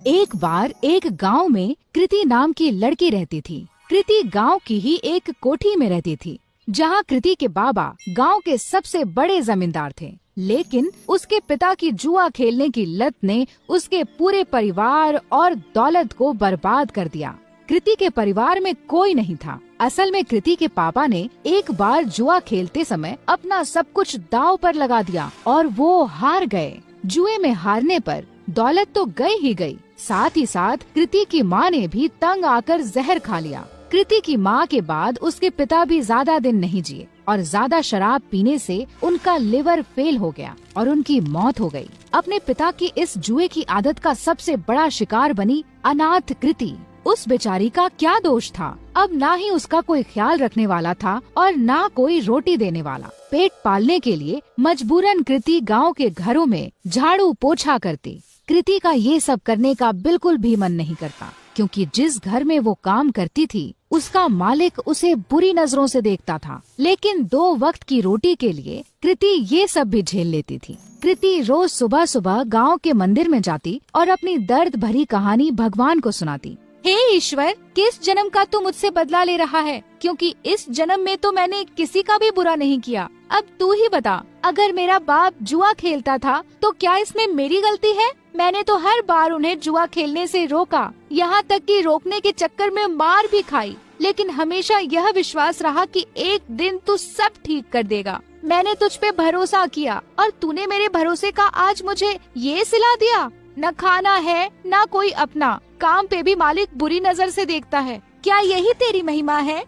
एक बार एक गांव में कृति नाम की लड़की रहती थी। कृति गांव की ही एक कोठी में रहती थी, जहां कृति के बाबा गांव के सबसे बड़े जमींदार थे। लेकिन उसके पिता की जुआ खेलने की लत ने उसके पूरे परिवार और दौलत को बर्बाद कर दिया। कृति के परिवार में कोई नहीं था। असल में कृति के पापा ने एक बार जुआ खेलते समय अपना सब कुछ दांव पर लगा दिया और वो हार गए। जुए में हारने पर दौलत तो गई ही गई, साथ ही साथ कृति की माँ ने भी तंग आकर जहर खा लिया। कृति की माँ के बाद उसके पिता भी ज्यादा दिन नहीं जिए और ज्यादा शराब पीने से उनका लिवर फेल हो गया और उनकी मौत हो गई। अपने पिता की इस जुए की आदत का सबसे बड़ा शिकार बनी अनाथ कृति। उस बेचारी का क्या दोष था? अब ना ही उसका कोई ख्याल रखने वाला था और ना कोई रोटी देने वाला। पेट पालने के लिए मजबूरन कृति गांव के घरों में झाड़ू पोछा करती। कृति का ये सब करने का बिल्कुल भी मन नहीं करता, क्योंकि जिस घर में वो काम करती थी उसका मालिक उसे बुरी नजरों से देखता था। लेकिन 2 वक्त की रोटी के लिए कृति ये सब भी झेल लेती थी। कृति रोज सुबह सुबह गांव के मंदिर में जाती और अपनी दर्द भरी कहानी भगवान को सुनाती। हे ईश्वर, किस जन्म का तू मुझसे बदला ले रहा है? क्योंकि इस जन्म में तो मैंने किसी का भी बुरा नहीं किया। अब तू ही बता, अगर मेरा बाप जुआ खेलता था तो क्या इसमें मेरी गलती है? मैंने तो हर बार उन्हें जुआ खेलने से रोका, यहाँ तक कि रोकने के चक्कर में मार भी खाई, लेकिन हमेशा यह विश्वास रहा कि एक दिन तू सब ठीक कर देगा। मैंने तुझ पे भरोसा किया और तूने मेरे भरोसे का आज मुझे ये सिला दिया। न खाना है न कोई अपना, काम पे भी मालिक बुरी नजर से देखता है। क्या यही तेरी महिमा है?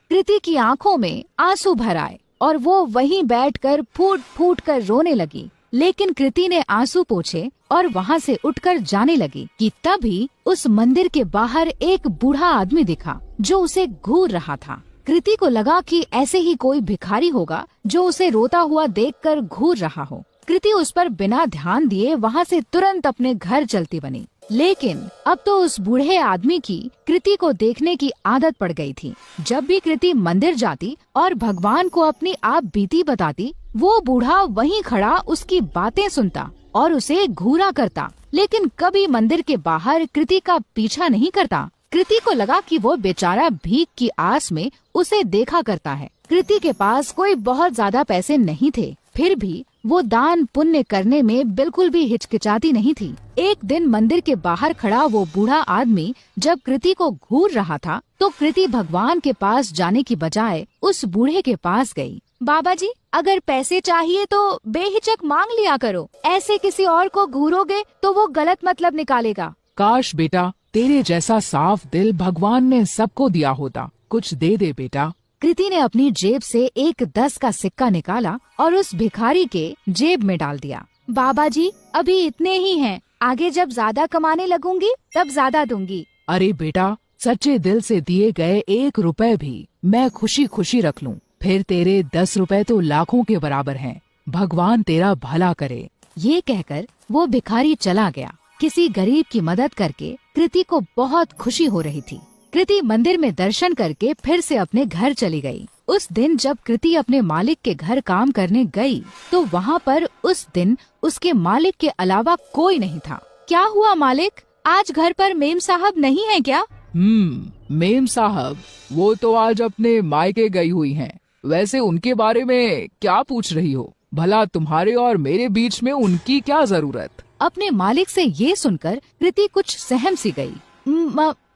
कृति की आंखों में आंसू भर आए और वो वहीं बैठकर फूट फूट कर रोने लगी। लेकिन कृति ने आंसू पोंछे और वहाँ से उठकर जाने लगी कि तभी उस मंदिर के बाहर एक बूढ़ा आदमी दिखा जो उसे घूर रहा था। कृति को लगा कि ऐसे ही कोई भिखारी होगा जो उसे रोता हुआ देखकर घूर रहा हो। कृति उस पर बिना ध्यान दिए वहाँ से तुरंत अपने घर चलती बनी। लेकिन अब तो उस बूढ़े आदमी की कृति को देखने की आदत पड़ गई थी। जब भी कृति मंदिर जाती और भगवान को अपनी आप बीती बताती, वो बूढ़ा वहीं खड़ा उसकी बातें सुनता और उसे घूरा करता, लेकिन कभी मंदिर के बाहर कृति का पीछा नहीं करता। कृति को लगा कि वो बेचारा भीख की आस में उसे देखा करता है। कृति के पास कोई बहुत ज्यादा पैसे नहीं थे, फिर भी वो दान पुण्य करने में बिल्कुल भी हिचकिचाती नहीं थी। एक दिन मंदिर के बाहर खड़ा वो बूढ़ा आदमी जब कृति को घूर रहा था तो कृति भगवान के पास जाने की बजाय उस बूढ़े के पास गई। बाबा जी, अगर पैसे चाहिए तो बेहिचक मांग लिया करो, ऐसे किसी और को घूरोगे तो वो गलत मतलब निकालेगा। काश बेटा, तेरे जैसा साफ दिल भगवान ने सबको दिया होता। कुछ दे दे बेटा। कृति ने अपनी जेब से एक 10 का सिक्का निकाला और उस भिखारी के जेब में डाल दिया। बाबा जी, अभी इतने ही हैं, आगे जब ज्यादा कमाने लगूंगी तब ज्यादा दूंगी। अरे बेटा, सच्चे दिल से दिए गए 1 रुपए भी मैं खुशी खुशी रख लूं, फिर तेरे 10 रुपए तो लाखों के बराबर हैं। भगवान तेरा भला करे। ये कहकर वो भिखारी चला गया। किसी गरीब की मदद करके कृति को बहुत खुशी हो रही थी। कृति मंदिर में दर्शन करके फिर से अपने घर चली गई। उस दिन जब कृति अपने मालिक के घर काम करने गई तो वहाँ पर उस दिन उसके मालिक के अलावा कोई नहीं था। क्या हुआ मालिक, आज घर पर मेम साहब नहीं है क्या? मेम साहब वो तो आज अपने मायके गई हुई हैं। वैसे उनके बारे में क्या पूछ रही हो? भला तुम्हारे और मेरे बीच में उनकी क्या जरूरत? अपने मालिक से ये सुनकर कृति कुछ सहम सी गई।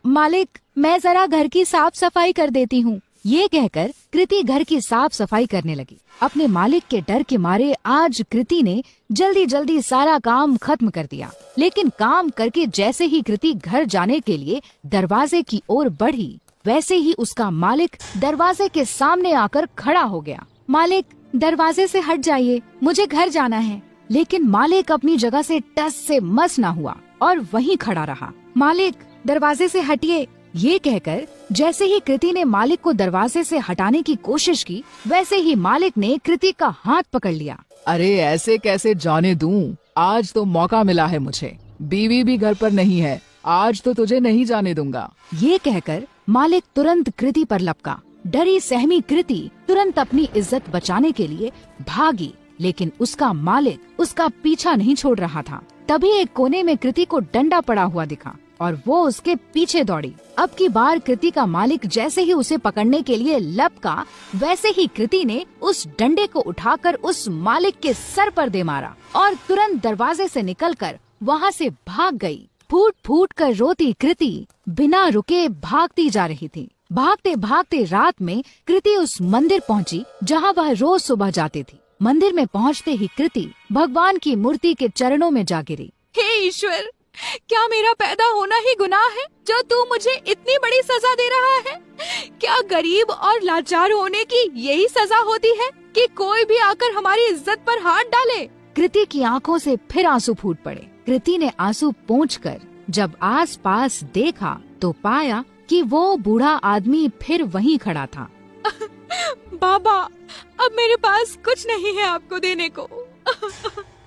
मालिक, मैं जरा घर की साफ सफाई कर देती हूँ। ये कहकर कृति घर की साफ सफाई करने लगी। अपने मालिक के डर के मारे आज कृति ने जल्दी जल्दी सारा काम खत्म कर दिया। लेकिन काम करके जैसे ही कृति घर जाने के लिए दरवाजे की ओर बढ़ी, वैसे ही उसका मालिक दरवाजे के सामने आकर खड़ा हो गया। मालिक, दरवाजे से हट जाइए, मुझे घर जाना है। लेकिन मालिक अपनी जगह से टस से मस ना हुआ और वहीं खड़ा रहा। मालिक, दरवाजे से हटिए। ये कहकर जैसे ही कृति ने मालिक को दरवाजे से हटाने की कोशिश की, वैसे ही मालिक ने कृति का हाथ पकड़ लिया। अरे ऐसे कैसे जाने दूं? आज तो मौका मिला है मुझे। बीवी भी घर पर नहीं है, आज तो तुझे नहीं जाने दूंगा। ये कहकर मालिक तुरंत कृति पर लपका। डरी सहमी कृति तुरंत अपनी इज्जत बचाने के लिए भागी लेकिन उसका मालिक उसका पीछा नहीं छोड़ रहा था। तभी एक कोने में कृति को डंडा पड़ा हुआ दिखा और वो उसके पीछे दौड़ी। अब की बार कृति का मालिक जैसे ही उसे पकड़ने के लिए लपका, वैसे ही कृति ने उस डंडे को उठाकर उस मालिक के सर पर दे मारा और तुरंत दरवाजे से निकलकर वहाँ से भाग गई। फूट फूट कर रोती कृति बिना रुके भागती जा रही थी। भागते भागते रात में कृति उस मंदिर पहुँची जहाँ वह रोज सुबह जाती थी। मंदिर में पहुँचते ही कृति भगवान की मूर्ति के चरणों में जा गिरी। हे ईश्वर, क्या मेरा पैदा होना ही गुनाह है जो तू मुझे इतनी बड़ी सजा दे रहा है? क्या गरीब और लाचार होने की यही सजा होती है कि कोई भी आकर हमारी इज्जत पर हाथ डाले? कृति की आंखों से फिर आंसू फूट पड़े। कृति ने आंसू पोंछकर जब आसपास देखा तो पाया कि वो बूढ़ा आदमी फिर वहीं खड़ा था। बाबा, अब मेरे पास कुछ नहीं है आपको देने को।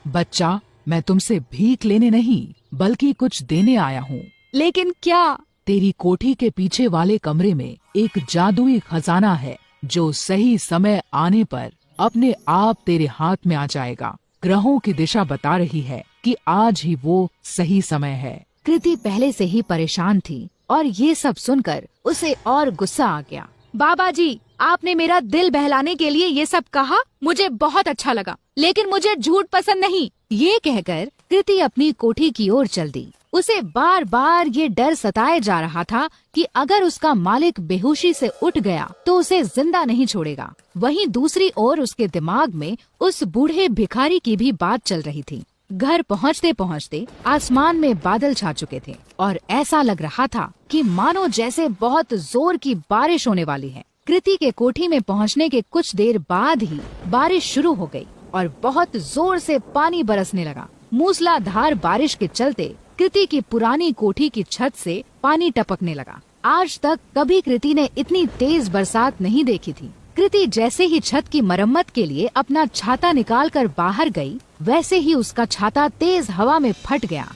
बच्चा, मैं तुमसे भीख लेने नहीं बल्कि कुछ देने आया हूँ। लेकिन क्या? तेरी कोठी के पीछे वाले कमरे में एक जादुई खजाना है जो सही समय आने पर अपने आप तेरे हाथ में आ जाएगा। ग्रहों की दिशा बता रही है कि आज ही वो सही समय है। कृति पहले से ही परेशान थी और ये सब सुनकर उसे और गुस्सा आ गया। बाबा जी, आपने मेरा दिल बहलाने के लिए ये सब कहा, मुझे बहुत अच्छा लगा, लेकिन मुझे झूठ पसंद नहीं। ये कहकर कृति अपनी कोठी की ओर चल दी। उसे बार बार ये डर सताए जा रहा था कि अगर उसका मालिक बेहोशी से उठ गया तो उसे जिंदा नहीं छोड़ेगा। वहीं दूसरी ओर उसके दिमाग में उस बूढ़े भिखारी की भी बात चल रही थी। घर पहुँचते पहुँचते आसमान में बादल छा चुके थे और ऐसा लग रहा था कि मानो जैसे बहुत जोर की बारिश होने वाली है। कृति के कोठी में पहुँचने के कुछ देर बाद ही बारिश शुरू हो गई और बहुत जोर से पानी बरसने लगा। मूसलाधार बारिश के चलते कृति की पुरानी कोठी की छत से पानी टपकने लगा। आज तक कभी कृति ने इतनी तेज बरसात नहीं देखी थी। कृति जैसे ही छत की मरम्मत के लिए अपना छाता निकालकर बाहर गई, वैसे ही उसका छाता तेज हवा में फट गया।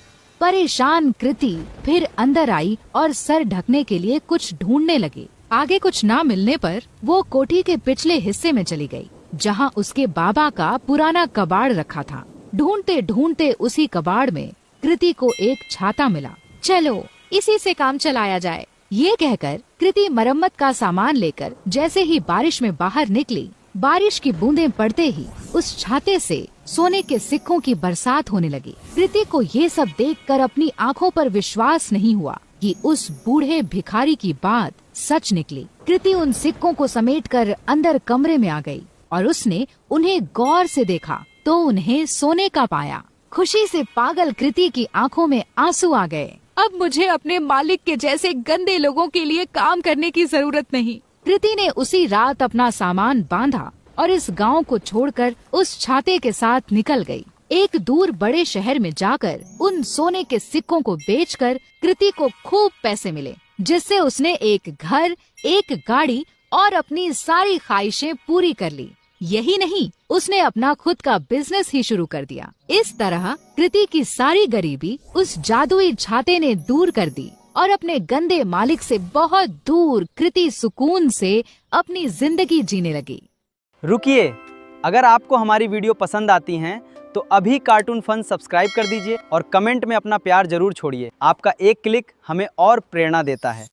परेशान कृति फिर अंदर आई और सर ढकने के लिए कुछ ढूंढने लगी। आगे कुछ ना मिलने पर वो कोठी के पिछले हिस्से में चली गई, जहाँ उसके बाबा का पुराना कबाड़ रखा था। ढूंढते ढूंढते उसी कबाड़ में कृति को एक छाता मिला। चलो इसी से काम चलाया जाए। ये कहकर कृति मरम्मत का सामान लेकर जैसे ही बारिश में बाहर निकली, बारिश की बूंदें पड़ते ही उस छाते से सोने के सिक्कों की बरसात होने लगी। कृति को ये सब देखकर अपनी आंखों पर विश्वास नहीं हुआ कि उस बूढ़े भिखारी की बात सच निकली। कृति उन सिक्कों को समेटकर अंदर कमरे में आ गई और उसने उन्हें गौर से देखा तो उन्हें सोने का पाया। खुशी से पागल कृति की आंखों में आंसू आ गए। अब मुझे अपने मालिक के जैसे गंदे लोगों के लिए काम करने की जरूरत नहीं। कृति ने उसी रात अपना सामान बांधा और इस गांव को छोड़कर उस छाते के साथ निकल गई। एक दूर बड़े शहर में जाकर उन सोने के सिक्कों को बेचकर कृति को खूब पैसे मिले, जिससे उसने एक घर, एक गाड़ी और अपनी सारी ख्वाहिशें पूरी कर ली। यही नहीं, उसने अपना खुद का बिजनेस ही शुरू कर दिया। इस तरह कृति की सारी गरीबी उस जादुई छाते ने दूर कर दी और अपने गंदे मालिक से बहुत दूर कृति सुकून से अपनी जिंदगी जीने लगी। रुकिए, अगर आपको हमारी वीडियो पसंद आती हैं तो अभी कार्टून फन सब्सक्राइब कर दीजिए और कमेंट में अपना प्यार जरूर छोड़िए। आपका एक क्लिक हमें और प्रेरणा देता है।